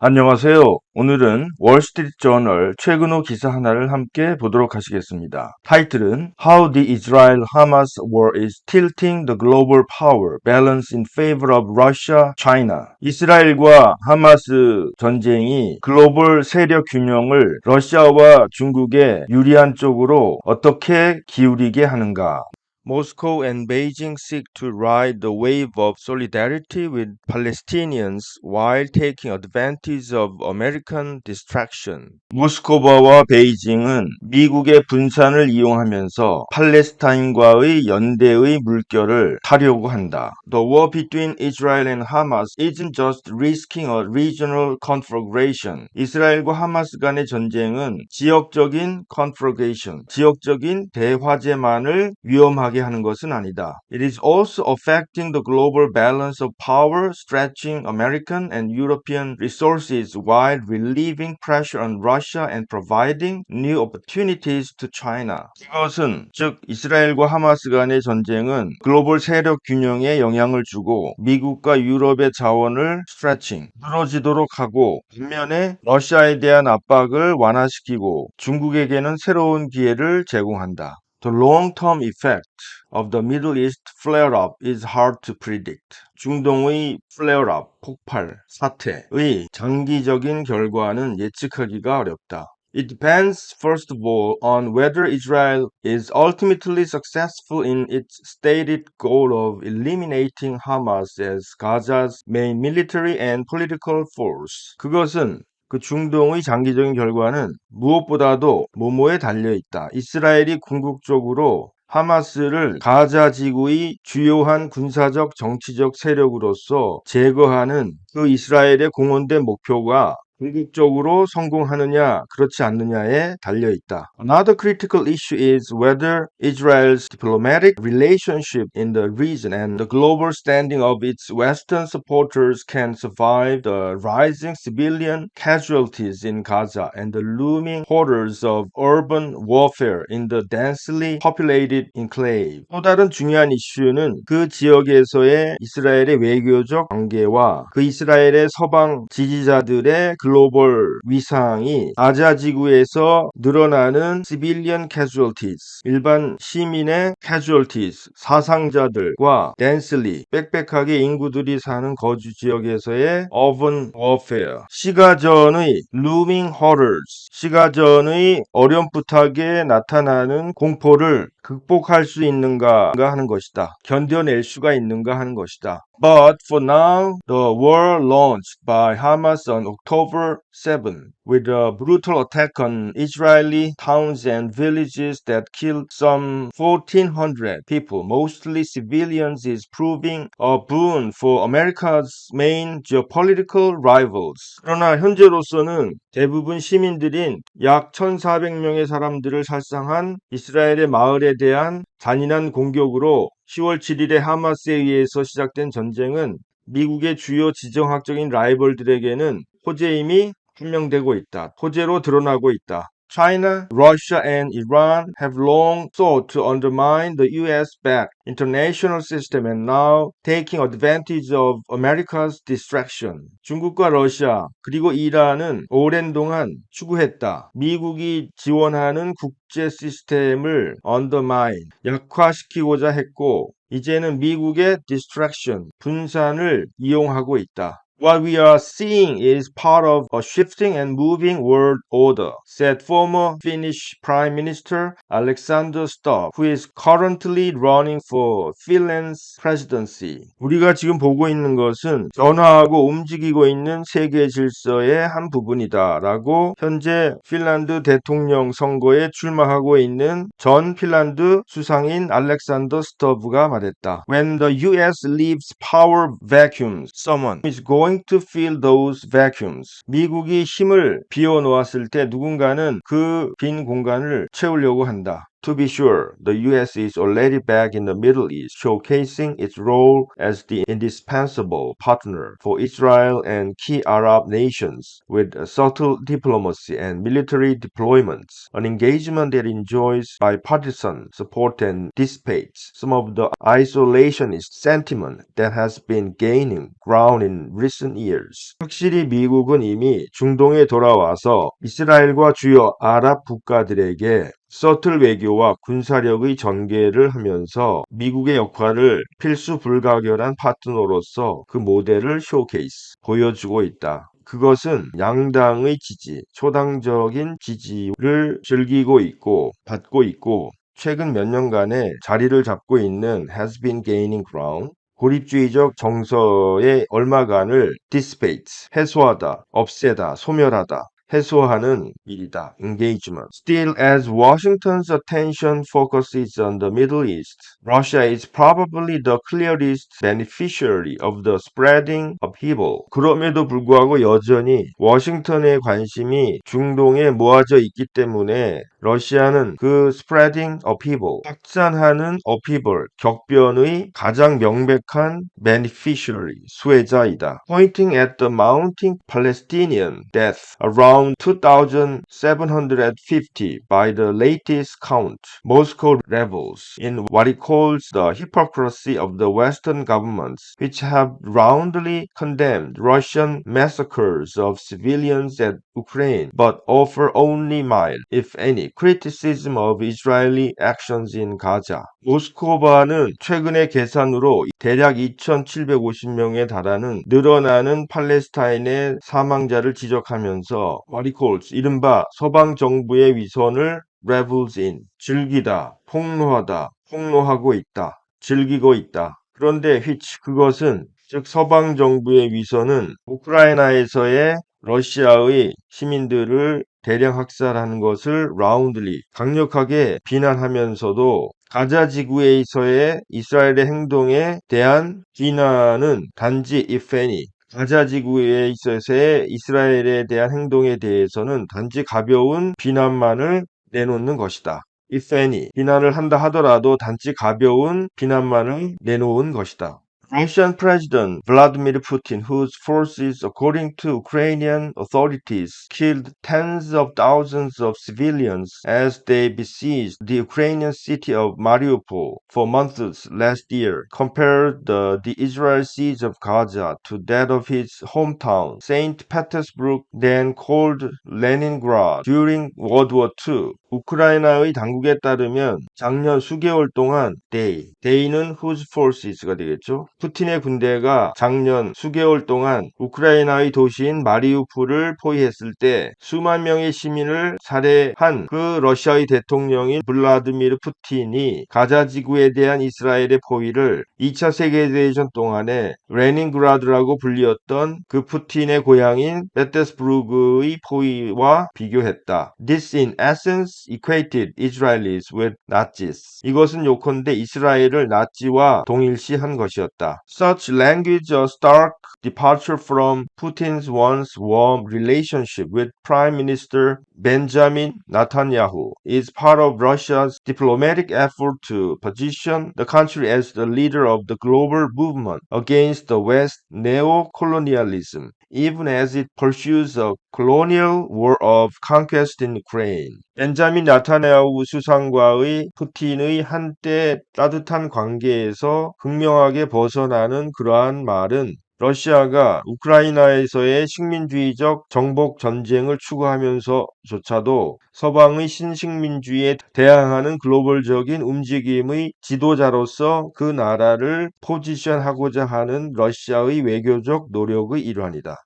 안녕하세요. 오늘은 월스트리트저널 최근 호 기사 하나를 함께 보도록 하시겠습니다. 타이틀은 How the Israel-Hamas War is Tilting the Global Power Balance in Favor of Russia, China. 이스라엘과 하마스 전쟁이 글로벌 세력 균형을 러시아와 중국에 유리한 쪽으로 어떻게 기울이게 하는가. Moscow and Beijing seek to ride the wave of solidarity with Palestinians while taking advantage of American distraction. 모스크바와 베이징은 미국의 분산을 이용하면서 팔레스타인과의 연대의 물결을 타려고 한다. The war between Israel and Hamas isn't just risking a regional conflagration. 이스라엘과 하마스 간의 전쟁은 지역적인 conflagration, 지역적인 대화재만을 위험하게 하는 것은 아니다. It is also affecting the global balance of power, stretching American and European resources while relieving pressure on Russia and providing new opportunities to China. 이것은 즉 이스라엘과 하마스 간의 전쟁은 글로벌 세력 균형에 영향을 주고 미국과 유럽의 자원을 stretching, 늘어지도록 하고 반면에 러시아에 대한 압박을 완화시키고 중국에게는 새로운 기회를 제공한다. The long-term effect of the Middle East flare-up is hard to predict. 중동의 flare-up, 폭발, 사태의 장기적인 결과는 예측하기가 어렵다. It depends, first of all, on whether Israel is ultimately successful in its stated goal of eliminating Hamas as Gaza's main military and political force. 그것은 그 중동의 장기적인 결과는 무엇보다도 뭐뭐에 달려있다. 이스라엘이 궁극적으로 하마스를 가자 지구의 주요한 군사적 정치적 세력으로서 제거하는 그 이스라엘의 공언된 목표가 궁극적으로 성공하느냐 그렇지 않느냐에 달려있다. Another critical issue is whether Israel's diplomatic relationship in the region and the global standing of its Western supporters can survive the rising civilian casualties in Gaza and the looming horrors of urban warfare in the densely populated enclave. 또 다른 중요한 이슈는 그 지역에서의 이스라엘의 외교적 관계와 그 이스라엘의 서방 지지자들의 글로벌 위상이 가자 지구에서 늘어나는 civilian casualties, 일반 시민의 casualties, 사상자들과 densely, 빽빽하게 인구들이 사는 거주 지역에서의 urban warfare, 시가전의 looming horrors, 시가전의 어렴풋하게 나타나는 공포를 극복할 수 있는가 하는 것이다. 견뎌낼 수가 있는가 하는 것이다. But for now, the war launched by Hamas on October 7, with a brutal attack on Israeli towns and villages that killed some 1,400 people, mostly civilians, is proving a boon for America's main geopolitical rivals. 그러나 현재로서는 대부분 시민들인 약 1,400명의 사람들을 살상한 이스라엘의 마을에 대한 잔인한 공격으로 10월 7일에 하마스에 의해서 시작된 전쟁은 미국의 주요 지정학적인 라이벌들에게는 호재임이 판명되고 있다. 호재로 드러나고 있다. China, Russia, and Iran have long sought to undermine the US-backed international system and now taking advantage of America's distraction. 중국과 러시아 그리고 이란은 오랜 동안 추구했다. 미국이 지원하는 국제 시스템을 undermine, 약화시키고자 했고 이제는 미국의 distraction, 분산을 이용하고 있다. What we are seeing is part of a shifting and moving world order, said former Finnish Prime Minister Alexander Stubb, who is currently running for Finland's presidency. 우리가 지금 보고 있는 것은 변화하고 움직이고 있는 세계 질서의 한 부분이다 라고 현재 핀란드 대통령 선거에 출마하고 있는 전 핀란드 수상인 알렉산더 스터브가 말했다. When the US leaves power vacuums, someone is going to fill those vacuums. 미국이 힘을 비워놓았을 때 누군가는 그 빈 공간을 채우려고 한다. To be sure, the US is already back in the Middle East, showcasing its role as the indispensable partner for Israel and key Arab nations with subtle diplomacy and military deployments, an engagement that enjoys bipartisan support and dissipates some of the isolationist sentiment that has been gaining ground in recent years. 확실히 미국은 이미 중동에 돌아와서 이스라엘과 주요 아랍 국가들에게 서틀 외교와 군사력의 전개를 하면서 미국의 역할을 필수 불가결한 파트너로서 그 모델을 쇼케이스, 보여주고 있다. 그것은 양당의 지지, 초당적인 지지를 즐기고 있고 받고 있고 최근 몇 년간의 자리를 잡고 있는 has been gaining ground. 고립주의적 정서의 얼마간을 dissipate, 해소하다, 없애다, 소멸하다. 해소하는 일이다. engagement. Still, as Washington's attention focuses on the Middle East, Russia is probably the clearest beneficiary of the spreading upheaval. 그럼에도 불구하고 여전히 워싱턴의 관심이 중동에 모아져 있기 때문에 러시아는 그 spreading upheaval, 확산하는 upheaval, 격변의 가장 명백한 beneficiary, 수혜자이다. Pointing at the mounting Palestinian death around 2,750 by the latest count, Moscow revels in what it calls the hypocrisy of the Western governments, which have roundly condemned Russian massacres of civilians at Ukraine, but offer only mild, if any, criticism of Israeli actions in Gaza. 모스코바는 최근의 계산으로 대략 2,750명에 달하는 늘어나는 팔레스타인의 사망자를 지적하면서 what he calls 이른바 서방 정부의 위선을 revels in 즐기다, 폭로하다, 폭로하고 있다, 즐기고 있다. 그런데 which 그것은 즉 서방 정부의 위선은 우크라이나에서의 러시아의 시민들을 대량 학살하는 것을 라운드리 강력하게 비난하면서도 가자 지구에서의 이스라엘의 행동에 대한 비난은 단지 if any 가자 지구에 있어서의 이스라엘에 대한 행동에 대해서는 단지 가벼운 비난만을 내놓는 것이다. if any 비난을 한다 하더라도 단지 가벼운 비난만을 내놓은 것이다. Russian President Vladimir Putin, whose forces, according to Ukrainian authorities, killed tens of thousands of civilians as they besieged the Ukrainian city of Mariupol for months last year, compared the Israel siege of Gaza to that of his hometown, St. Petersburg, then called Leningrad, during World War II. 우크라이나의 당국에 따르면 작년 수개월 동안 day는 whose forces가 되겠죠. 푸틴의 군대가 작년 수개월 동안 우크라이나의 도시인 마리우폴을 포위했을 때 수만 명의 시민을 살해한 그 러시아의 대통령인 블라드미르 푸틴이 가자 지구에 대한 이스라엘의 포위를 2차 세계대전 동안에 레닌그라드라고 불리었던 그 푸틴의 고향인 페테스부르크의 포위와 비교했다. This in essence equated Israelis with Nazis. 이것은 요컨대 이스라엘을 나치와 동일시한 것이었다. Such language a stark departure from Putin's once warm relationship with Prime Minister Benjamin Netanyahu is part of Russia's diplomatic effort to position the country as the leader of the global movement against the West's neo-colonialism, even as it pursues a colonial war of conquest in Ukraine. 벤자민 나타냐후 수상과의 푸틴의 한때 따뜻한 관계에서 극명하게 벗어나는 그러한 말은 러시아가 우크라이나에서의 식민주의적 정복 전쟁을 추구하면서조차도 서방의 신식민주의에 대항하는 글로벌적인 움직임의 지도자로서 그 나라를 포지션하고자 하는 러시아의 외교적 노력의 일환이다.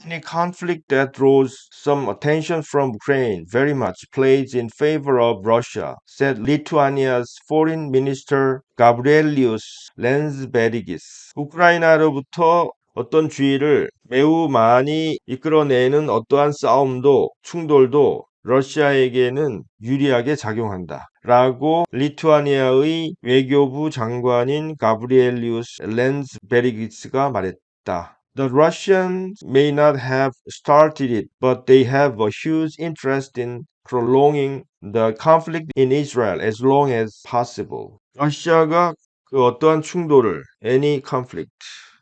Any conflict that draws some attention from Ukraine very much plays in favor of Russia, said Lithuania's Foreign Minister Gabrielius Landsbergis. 우크라이나로부터 어떤 주의를 매우 많이 이끌어내는 어떠한 싸움도 충돌도 러시아에게는 유리하게 작용한다. 라고 리투아니아의 외교부 장관인 가브리엘리우스 랜스베리기스가 말했다. The Russians may not have started it, but they have a huge interest in prolonging the conflict in Israel as long as possible. 러시아가 그 어떠한 충돌을 any conflict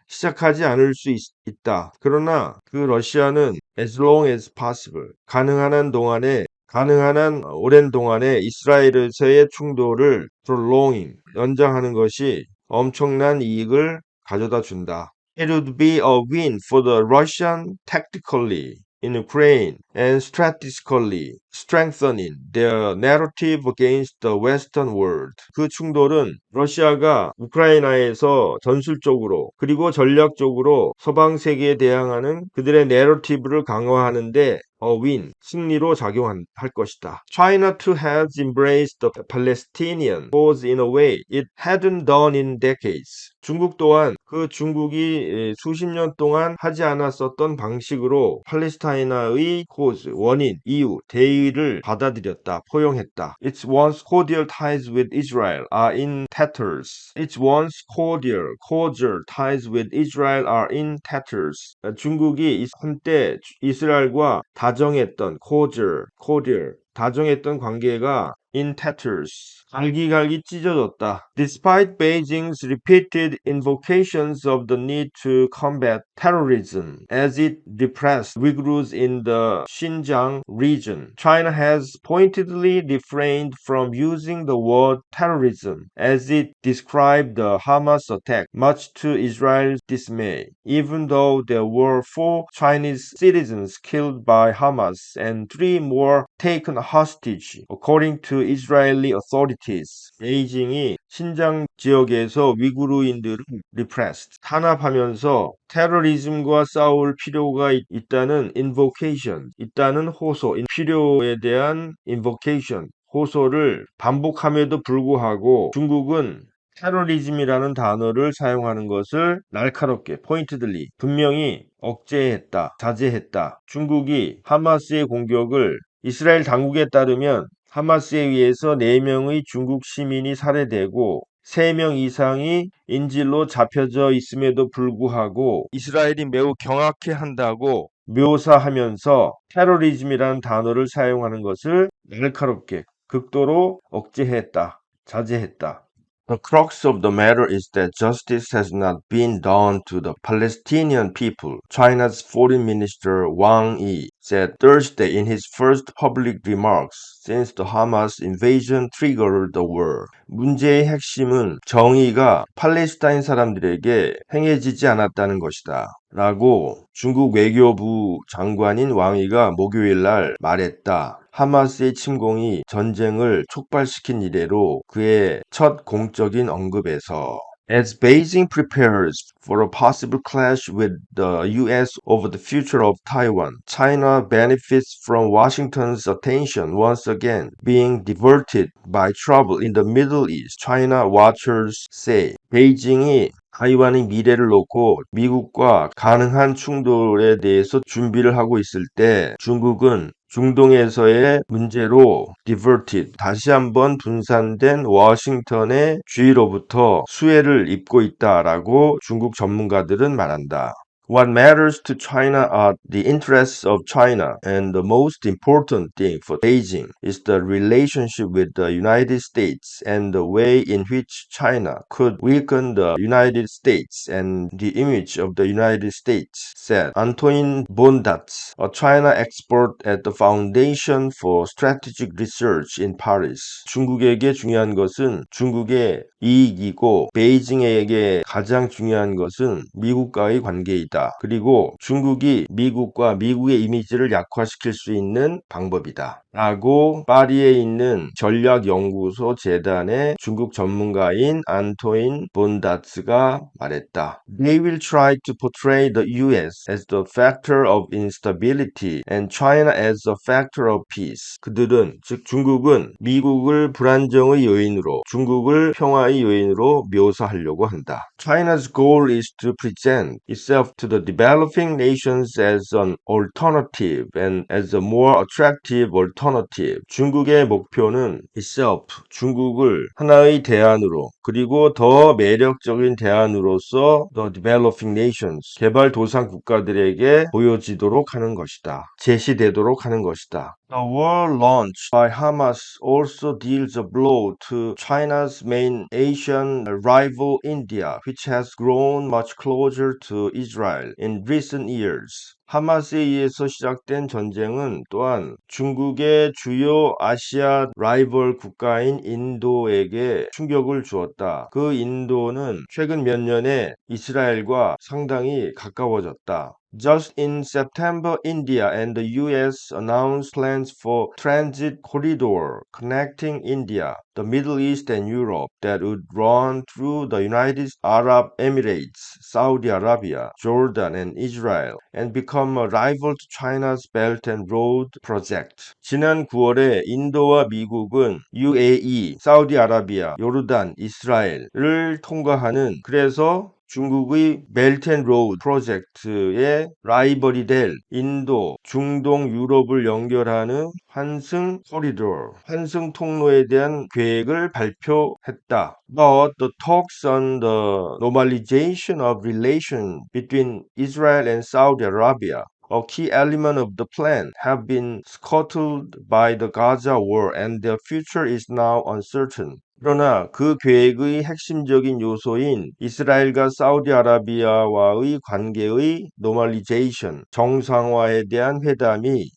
시작하지 않을 수 있다. 그러나 그 러시아는 as long as possible 가능한 한 동안에 가능한 한 오랜 동안에 이스라엘에서의 충돌을 prolonging 연장하는 것이 엄청난 이익을 가져다 준다. It would be a win for the Russian tactically in Ukraine and strategically strengthening their narrative against the Western world. 그 충돌은 러시아가 우크라이나에서 전술적으로 그리고 전략적으로 서방 세계에 대항하는 그들의 내러티브를 강화하는데 win, 승리로 작용할 것이다. China too has embraced the Palestinian cause in a way it hadn't done in decades. 중국 또한 그 중국이 수십 년 동안 하지 않았었던 방식으로 팔레스타인의 cause, 원인, 이유, 대의를 받아들였다, 포용했다. Its once cordial ties with Israel are in tatters. Its once cordial ties with Israel are in tatters. 중국이 한때 이스라엘과 다정했던 cordial 다정했던 관계가 in tatters 갈기갈기 찢어졌다. Despite Beijing's repeated invocations of the need to combat terrorism as it repressed Uyghurs in the Xinjiang region, China has pointedly refrained from using the word terrorism as it described the Hamas attack, much to Israel's dismay, even though there were 4 Chinese citizens killed by Hamas and 3 more taken hostage, according to Israeli authorities. 베이징이 신장 지역에서 위구르인들을 repressed, 탄압하면서 테러리즘과 싸울 필요가 있다는 invocation, 있다는 호소, 필요에 대한 invocation, 호소를 반복함에도 불구하고 중국은 테러리즘이라는 단어를 사용하는 것을 날카롭게 pointedly 분명히 억제했다, 자제했다. 중국이 하마스의 공격을 이스라엘 당국에 따르면 하마스에 의해서 4명의 중국 시민이 살해되고 3명 이상이 인질로 잡혀져 있음에도 불구하고 이스라엘이 매우 경악해한다고 묘사하면서 테러리즘이라는 단어를 사용하는 것을 날카롭게 극도로 억제했다, 자제했다. The crux of the matter is that justice has not been done to the Palestinian people, China's Foreign Minister Wang Yi said Thursday in his first public remarks since the Hamas invasion triggered the war. 문제의 핵심은 정의가 팔레스타인 사람들에게 행해지지 않았다는 것이다. 라고 중국 외교부 장관인 왕이가 목요일 날 말했다. 하마스의 침공이 전쟁을 촉발시킨 이래로 그의 첫 공적인 언급에서 As Beijing prepares for a possible clash with the U.S. over the future of Taiwan, China benefits from Washington's attention once again being diverted by trouble in the Middle East, China watchers say. 베이징이 타이완의 미래를 놓고 미국과 가능한 충돌에 대해서 준비를 하고 있을 때 중국은 중동에서의 문제로 diverted, 다시 한번 분산된 워싱턴의 주의로부터 수혜를 입고 있다라고 중국 전문가들은 말한다. What matters to China are the interests of China, and the most important thing for Beijing is the relationship with the United States and the way in which China could weaken the United States and the image of the United States, said Antoine Bondatz, a China expert at the Foundation for Strategic Research in Paris. 중국에게 중요한 것은 중국의 이익이고 베이징에게 가장 중요한 것은 미국과의 관계이다. 그리고 중국이 미국과 미국의 이미지를 약화시킬 수 있는 방법이다. 라고 파리에 있는 전략연구소 재단의 중국 전문가인 안토인 본다츠가 말했다. They will try to portray the US as the factor of instability and China as a factor of peace. 그들은, 즉 중국은 미국을 불안정의 요인으로, 중국을 평화의 요인으로 묘사하려고 한다. China's goal is to present itself to to the developing nations as an alternative and as a more attractive alternative. 중국의 목표는 itself, 중국을 하나의 대안으로 그리고 더 매력적인 대안으로서 the developing nations, 개발도상 국가들에게 보여지도록 하는 것이다. 제시되도록 하는 것이다. The war launched by Hamas also deals a blow to China's main Asian rival India, which has grown much closer to Israel in recent years. 하마스에 의해서 시작된 전쟁은 또한 중국의 주요 아시아 라이벌 국가인 인도에게 충격을 주었다. 그 인도는 최근 몇 년에 이스라엘과 상당히 가까워졌다. Just in September, India and the US announced plans for transit corridor connecting India, the Middle East and Europe that would run through the United Arab Emirates, Saudi Arabia, Jordan and Israel and become a rival to China's Belt and Road project. 지난 9월에 인도와 미국은 UAE, 사우디아라비아, 요르단, 이스라엘을 통과하는 그래서 중국의 벨트 앤 로드 프로젝트의 라이벌이 될 인도, 중동, 유럽을 연결하는 환승 코리도어, 환승 통로에 대한 계획을 발표했다. But the talks on the normalization of relations between Israel and Saudi Arabia, a key element of the plan, have been scuttled by the Gaza war and their future is now uncertain. 그러나 그 계획의 핵심적인 요소인 이스라엘과 사우디아라비아와의 관계의 노멀리제이션, 정상화에 대한 회담이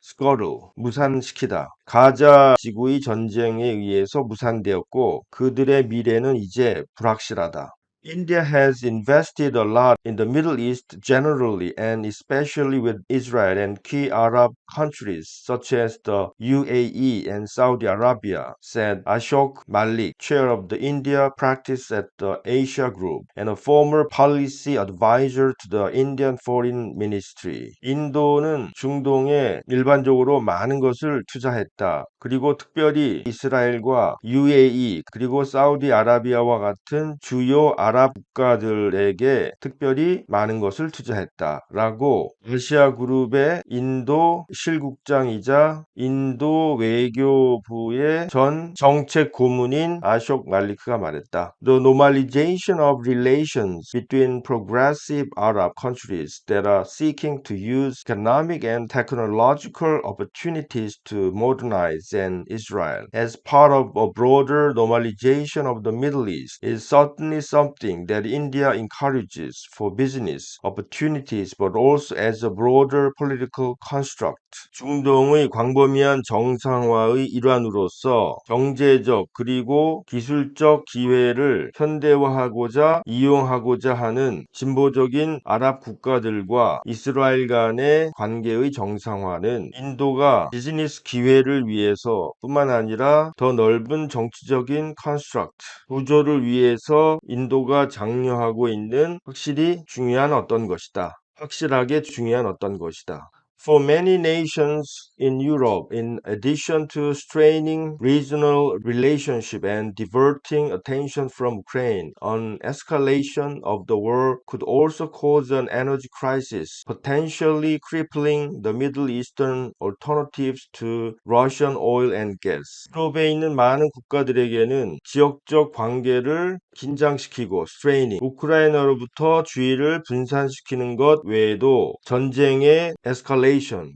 무산시키다. 가자 지구의 전쟁에 의해서 무산되었고 그들의 미래는 이제 불확실하다. India has invested a lot in the Middle East generally and especially with Israel and key Arab countries such as the UAE and Saudi Arabia, said Ashok Malik, chair of the India practice at the Asia Group and a former policy advisor to the Indian Foreign Ministry. 인도는 중동에 일반적으로 많은 것을 투자했다. 그리고 특별히 이스라엘과 UAE 그리고 사우디아라비아와 같은 주요 아랍 국가들에게 특별히 많은 것을 투자했다라고 아시아그룹의 인도 실국장이자 인도 외교부의 전 정책 고문인 아쇼크 말리크가 말했다. The normalization of relations between progressive Arab countries that are seeking to use economic and technological opportunities to modernize in Israel as part of a broader normalization of the Middle East is certainly something that India encourages for business opportunities but also as a broader political construct. 중동의 광범위한 정상화의 일환으로서 경제적 그리고 기술적 기회를 현대화하고자 이용하고자 하는 진보적인 아랍 국가들과 이스라엘 간의 관계의 정상화는 인도가 비즈니스 기회를 위해서 뿐만 아니라 더 넓은 정치적인 컨스트럭트 구조를 위해서 인도가 장려하고 있는 확실히 중요한 어떤 것이다. 확실하게 중요한 어떤 것이다. For many nations in Europe, in addition to straining regional relationship and diverting attention from Ukraine, an escalation of the war could also cause an energy crisis, potentially crippling the Middle Eastern alternatives to Russian oil and gas. 유럽에 있는 많은 국가들에게는 지역적 관계를 긴장시키고 straining, 우크라이나로부터 주의를 분산시키는 것 외에도 전쟁의 escalation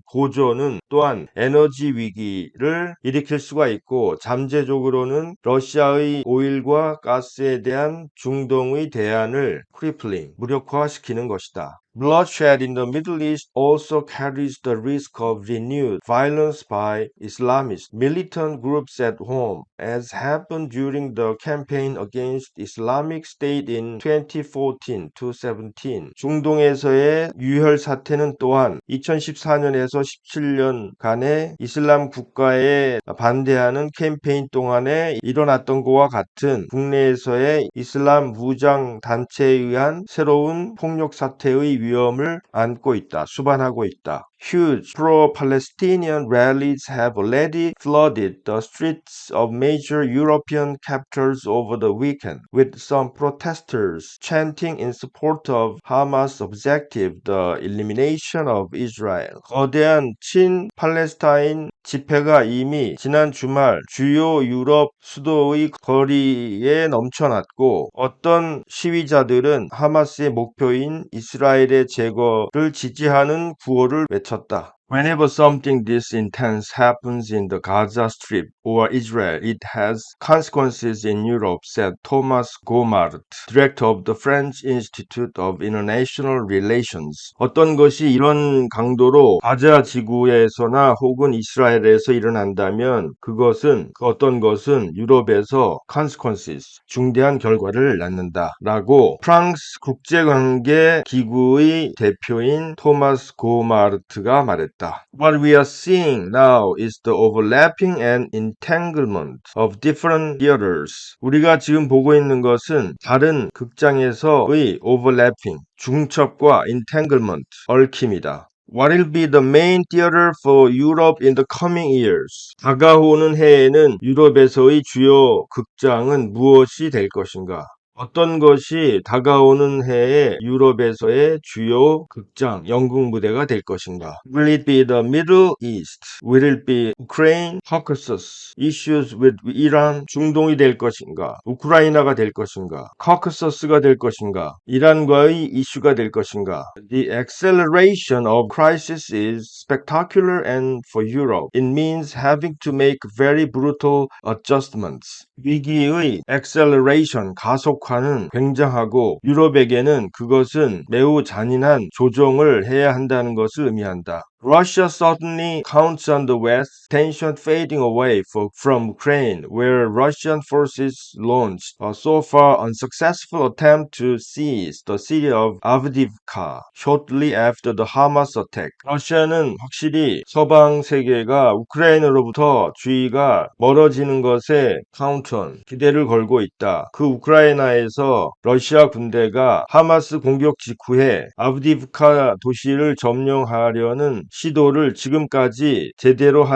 고조는 또한 에너지 위기를 일으킬 수가 있고 잠재적으로는 러시아의 오일과 가스에 대한 중동의 대안을 crippling, 무력화시키는 것이다. Bloodshed in the Middle East also carries the risk of renewed violence by Islamist militant groups at home, as happened during the campaign against Islamic State in 2014-17. 중동에서의 유혈 사태는 또한 2014년에서 17년간의 이슬람 국가에 반대하는 캠페인 동안에 일어났던 것과 같은 국내에서의 이슬람 무장 단체에 의한 새로운 폭력 사태의 위험을 안고 있다. 수반하고 있다. Huge pro-Palestinian rallies have already flooded the streets of major European capitals over the weekend, with some protesters chanting in support of Hamas' objective, the elimination of Israel. 거대한 친팔레스타인 집회가 이미 지난 주말 주요 유럽 수도의 거리에 넘쳐났고, 어떤 시위자들은 하마스의 목표인 이스라엘의 제거를 지지하는 구호를 외쳤다. Whenever something this intense happens in the Gaza Strip or Israel, it has consequences in Europe, said Thomas Gomart, director of the French Institute of International Relations. 어떤 것이 이런 강도로 가자 지구에서나 혹은 이스라엘에서 일어난다면 그것은 어떤 것은 유럽에서 consequences, 중대한 결과를 낳는다 라고 프랑스 국제관계 기구의 대표인 토마스 고마르트가 말했다. What we are seeing now is the overlapping and entanglement of different theaters. 우리가 지금 보고 있는 것은 다른 극장에서의 overlapping, 중첩과 entanglement, 얽힘이다. What will be the main theater for Europe in the coming years? 다가오는 해에는 유럽에서의 주요 극장은 무엇이 될 것인가? 어떤 것이 다가오는 해에 유럽에서의 주요 극장, 연극 무대가 될 것인가? Will it be the Middle East? Will it be Ukraine, Caucasus? Issues with Iran, 중동이 될 것인가? 우크라이나가 될 것인가? Caucasus가 될 것인가? 이란과의 이슈가 될 것인가? The acceleration of crisis is spectacular and for Europe, it means having to make very brutal adjustments. 위기의 acceleration, 가속화는 굉장하고 유럽에게는 그것은 매우 잔인한 조정을 해야 한다는 것을 의미한다. Russia certainly counts on the West, tension fading away from Ukraine, where Russian forces launched a so far unsuccessful attempt to seize the city of Avdiivka shortly after the Hamas attack. 러시아는 확실히 서방 세계가 우크라이나로부터 주의가 멀어지는 것에 count on, 기대를 걸고 있다. 그 우크라이나에서 러시아 군대가 하마스 공격 직후에 아브디브카 도시를 점령하려는 시도를 지금까지 제대로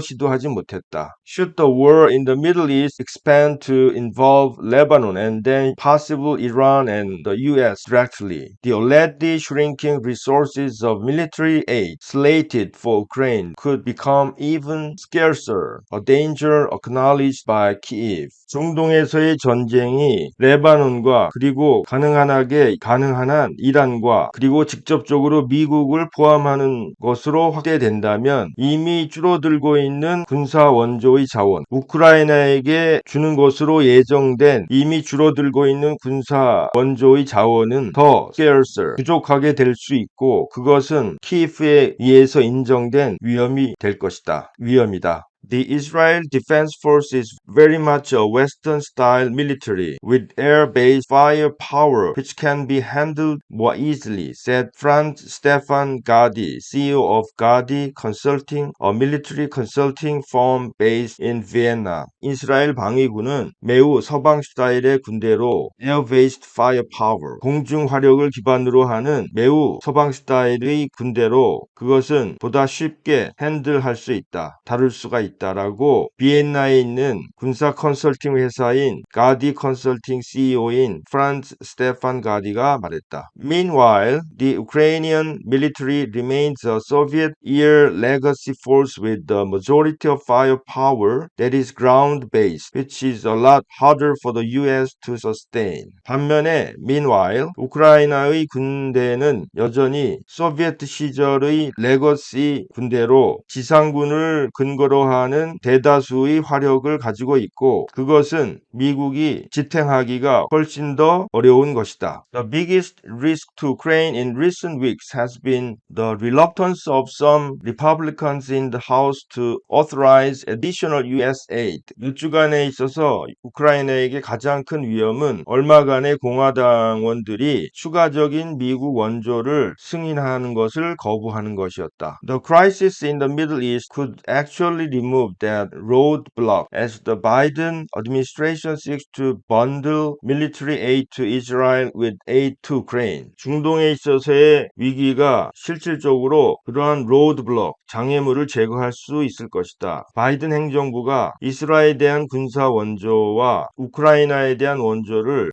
시도하지 못했다. Should the war in the Middle East expand to involve Lebanon and then possible Iran and the US directly, the already shrinking resources of military aid slated for Ukraine could become even scarcer, a danger acknowledged by Kyiv. 중동에서의 전쟁이 레바논과 그리고 가능한 한 이란과 그리고 직접적으로 미국을 포함하는 것으로 확대된다면 이미 줄어들고 있는 군사 원조의 자원, 우크라이나에게 주는 것으로 예정된 이미 줄어들고 있는 군사 원조의 자원은 더 scarcer, 부족하게 될 수 있고 그것은 키예프에 의해서 인정된 위험이다. The Israel Defense Force is very much a Western-style military with air-based firepower which can be handled more easily, said Franz Stefan Gadi, CEO of Gadi Consulting, a military consulting firm based in Vienna. 이스라엘 방위군은 매우 서방 스타일의 군대로 air-based firepower, 공중 화력을 기반으로 하는 매우 서방 스타일의 군대로 그것은 보다 쉽게 핸들할 수 있다, 다룰 수가 있다라고 비엔나에 있는 군사 컨설팅 회사인 가디 컨설팅 CEO인 프란츠 스테판 가디가 말했다. Meanwhile, the Ukrainian military remains a Soviet-era legacy force with the majority of firepower that is ground-based, which is a lot harder for the US to sustain. 반면에 meanwhile, 우크라이나의 군대는 여전히 소비에트 시절의 레거시 군대로 지상군을 근거로 하는 대다수의 화력을 가지고 있고 그것은 미국이 지탱하기가 훨씬 더 어려운 것이다. The biggest risk to Ukraine in recent weeks has been the reluctance of some Republicans in the House to authorize additional US aid. 몇 주간에 있어서 우크라이나에게 가장 큰 위험은 얼마간의 공화당원들이 추가적인 미국 원조를 승인하는 것을 거부하는 것이었다. The crisis in the Middle East could actually remove that roadblock as the Biden administration seeks to bundle military aid to Israel with aid to Ukraine. 중동에 있어서의 위기가 실질적으로 그러한 로드블럭, 장애물을 제거할 수 있을 것이다. 바이든 행정부가 이스라엘에 대한 군사 원조와 우크라이나에 대한 원조를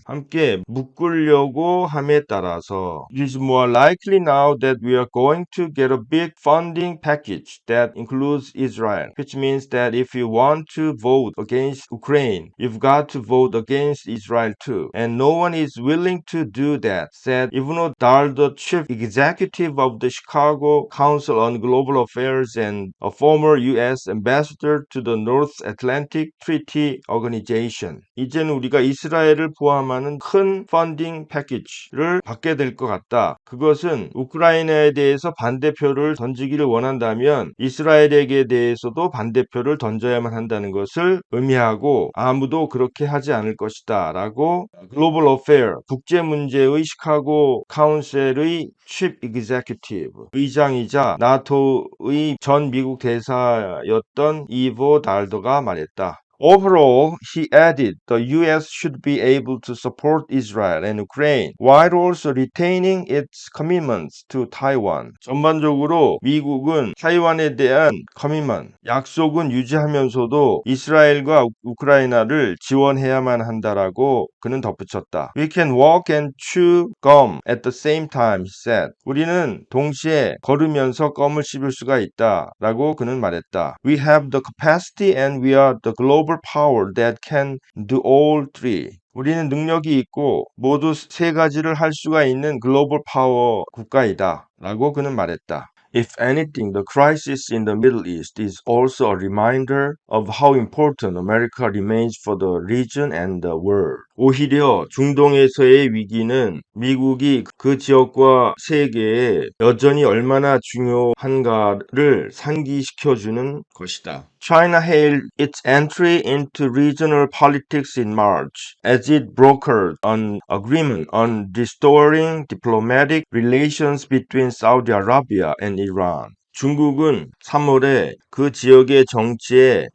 함께 묶으려고 함에 따라서 It is more likely now that we are going to get a big funding package that includes Israel, which means that if you want to vote against Ukraine, you've got to vote against Israel too. And no one is willing to do that, said Ivano Dar, the chief executive of the Chicago Council on Global Affairs and a former U.S. ambassador to the North Atlantic Treaty Organization. 이제는 우리가 이스라엘을 포함하는 큰 펀딩 패키지를 받게 될 것 같다. 그것은 우크라이나에 대해서 반대표를 던지기를 원한다면 이스라엘에게 대해서도 반대표를 던져야만 한다는 것을 의미하고 아무도 그렇게 하지 않을 것이다 라고 글로벌 어페어 국제문제의 시카고 카운셀의 칩 executive 의장이자 나토의 전 미국 대사였던 이보 달더가 말했다. Overall, he added, the U.S. should be able to support Israel and Ukraine while also retaining its commitments to Taiwan. 전반적으로 미국은 타이완에 대한 commitment, 약속은 유지하면서도 이스라엘과 우크라이나를 지원해야만 한다라고 그는 덧붙였다. We can walk and chew gum at the same time, he said. 우리는 동시에 걸으면서 껌을 씹을 수가 있다라고 그는 말했다. We have the capacity and we are the global power that can do all three. 우리는 능력이 있고 모두 세 가지를 할 수가 있는 글로벌 파워 국가이다 라고 그는 말했다. If anything, the crisis in the Middle East is also a reminder of how important America remains for the region and the world. 오히려 중동에서의 위기는 미국이 그 지역과 세계에 여전히 얼마나 중요한가를 상기시켜주는 것이다. China hailed its entry into regional politics in March as it brokered an agreement on restoring diplomatic relations between Saudi Arabia and Iran. 중국은 3월에 그 지역의 정치에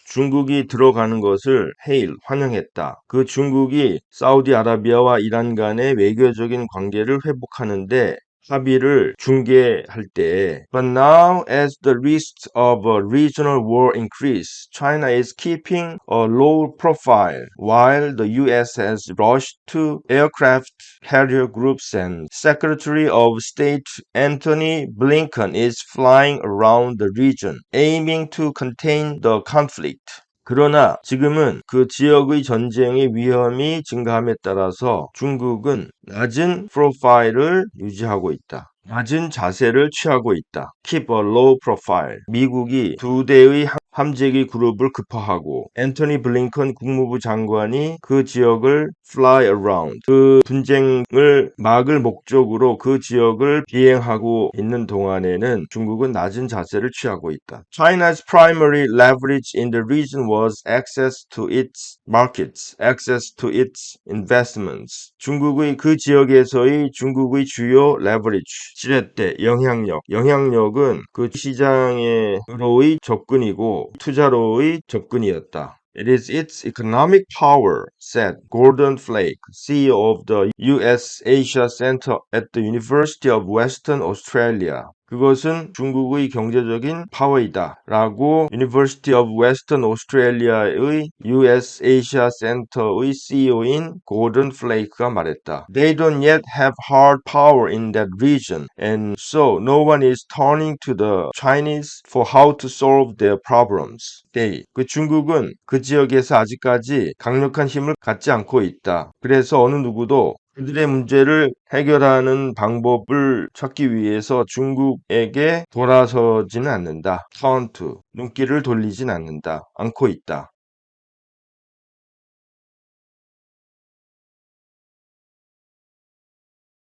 중국이 들어가는 것을 환영했다. 그 중국이 사우디아라비아와 이란 간의 외교적인 관계를 회복하는데 합의를 중개할 때 But now as the risks of a regional war increase, China is keeping a low profile while the US has rushed to aircraft carrier groups and Secretary of State Antony Blinken is flying around the region aiming to contain the conflict. 그러나 지금은 그 지역의 전쟁의 위험이 증가함에 따라서 중국은 낮은 프로파일을 유지하고 있다. 낮은 자세를 취하고 있다. Keep a low profile. 미국이 두 대의 함재기 그룹을 급파하고 앤토니 블링컨 국무부 장관이 그 지역을 fly around, 그 분쟁을 막을 목적으로 그 지역을 비행하고 있는 동안에는 중국은 낮은 자세를 취하고 있다. China's primary leverage in the region was access to its markets, access to its investments. 중국의 그 지역에서의 중국의 주요 leverage, 지렛대, 영향력은 그 시장으로의 접근이고 투자로의 접근이었다. It is its economic power, said Gordon Flake, CEO of the U.S. Asia Center at the University of Western Australia. 그것은 중국의 경제적인 파워이다 라고 University of Western Australia의 US Asia Center의 CEO인 고든 플레이크가 말했다. They don't yet have hard power in that region and so no one is turning to the Chinese for how to solve their problems. 그 중국은 그 지역에서 아직까지 강력한 힘을 갖지 않고 있다. 그래서 어느 누구도 그들의 문제를 해결하는 방법을 찾기 위해서 중국에게 돌아서지는 않는다. turn to, 눈길을 돌리진 않고 있다.